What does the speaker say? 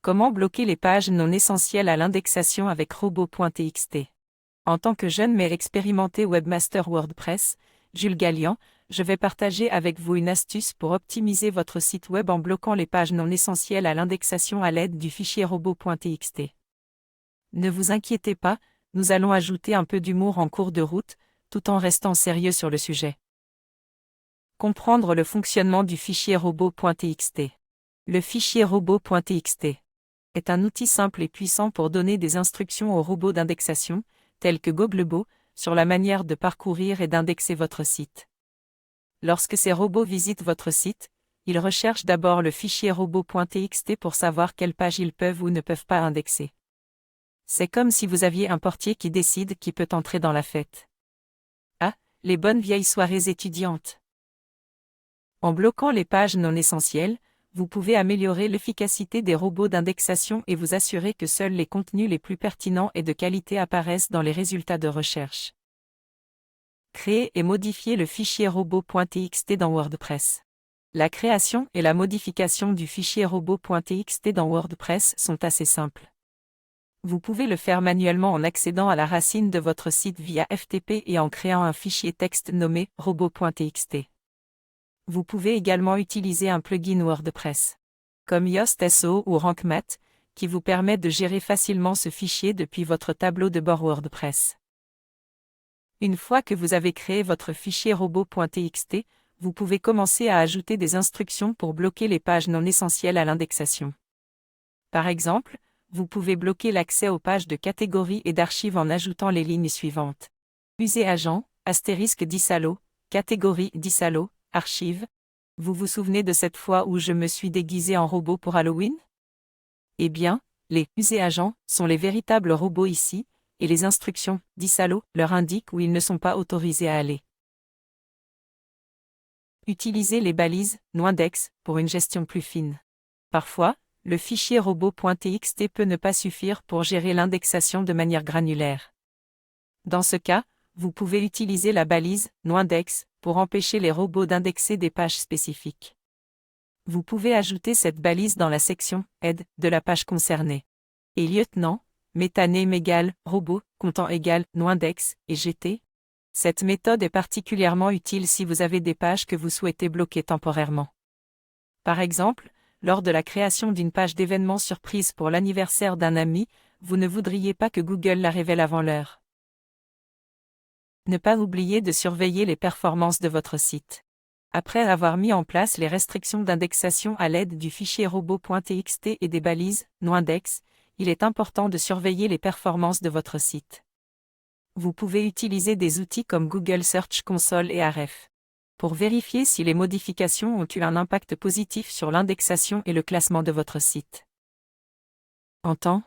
Comment bloquer les pages non essentielles à l'indexation avec robot.txt? En tant que jeune mais expérimenté webmaster WordPress, Jules Gallian, je vais partager avec vous une astuce pour optimiser votre site web en bloquant les pages non essentielles à l'indexation à l'aide du fichier robot.txt. Ne vous inquiétez pas, nous allons ajouter un peu d'humour en cours de route, tout en restant sérieux sur le sujet. Comprendre le fonctionnement du fichier robot.txt. Le fichier robot.txt est un outil simple et puissant pour donner des instructions aux robots d'indexation, tels que Googlebot, sur la manière de parcourir et d'indexer votre site. Lorsque ces robots visitent votre site, ils recherchent d'abord le fichier robot.txt pour savoir quelles pages ils peuvent ou ne peuvent pas indexer. C'est comme si vous aviez un portier qui décide qui peut entrer dans la fête. Ah, les bonnes vieilles soirées étudiantes. En bloquant les pages non essentielles, vous pouvez améliorer l'efficacité des robots d'indexation et vous assurer que seuls les contenus les plus pertinents et de qualité apparaissent dans les résultats de recherche. Créer et modifier le fichier robot.txt dans WordPress. La création et la modification du fichier robot.txt dans WordPress sont assez simples. Vous pouvez le faire manuellement en accédant à la racine de votre site via FTP et en créant un fichier texte nommé robot.txt. Vous pouvez également utiliser un plugin WordPress, comme Yoast SEO ou Rank Math, qui vous permet de gérer facilement ce fichier depuis votre tableau de bord WordPress. Une fois que vous avez créé votre fichier robot.txt, vous pouvez commencer à ajouter des instructions pour bloquer les pages non essentielles à l'indexation. Par exemple, vous pouvez bloquer l'accès aux pages de catégories et d'archives en ajoutant les lignes suivantes. User agent, * 10 allo, catégorie 10 allo, archive. Vous vous souvenez de cette fois où je me suis déguisé en robot pour Halloween? Eh bien, les user agents sont les véritables robots ici, et les instructions 10 allo leur indiquent où ils ne sont pas autorisés à aller. Utilisez les balises noindex pour une gestion plus fine. Parfois, le fichier robot.txt peut ne pas suffire pour gérer l'indexation de manière granulaire. Dans ce cas, vous pouvez utiliser la balise noindex pour empêcher les robots d'indexer des pages spécifiques. Vous pouvez ajouter cette balise dans la section Aide de la page concernée. Et lieutenant, metaname égale robot, comptant égale noindex et gt. Cette méthode est particulièrement utile si vous avez des pages que vous souhaitez bloquer temporairement. Par exemple, lors de la création d'une page d'événement surprise pour l'anniversaire d'un ami, vous ne voudriez pas que Google la révèle avant l'heure. Ne pas oublier de surveiller les performances de votre site. Après avoir mis en place les restrictions d'indexation à l'aide du fichier robot.txt et des balises noindex, il est important de surveiller les performances de votre site. Vous pouvez utiliser des outils comme Google Search Console et Ahrefs pour vérifier si les modifications ont eu un impact positif sur l'indexation et le classement de votre site. En temps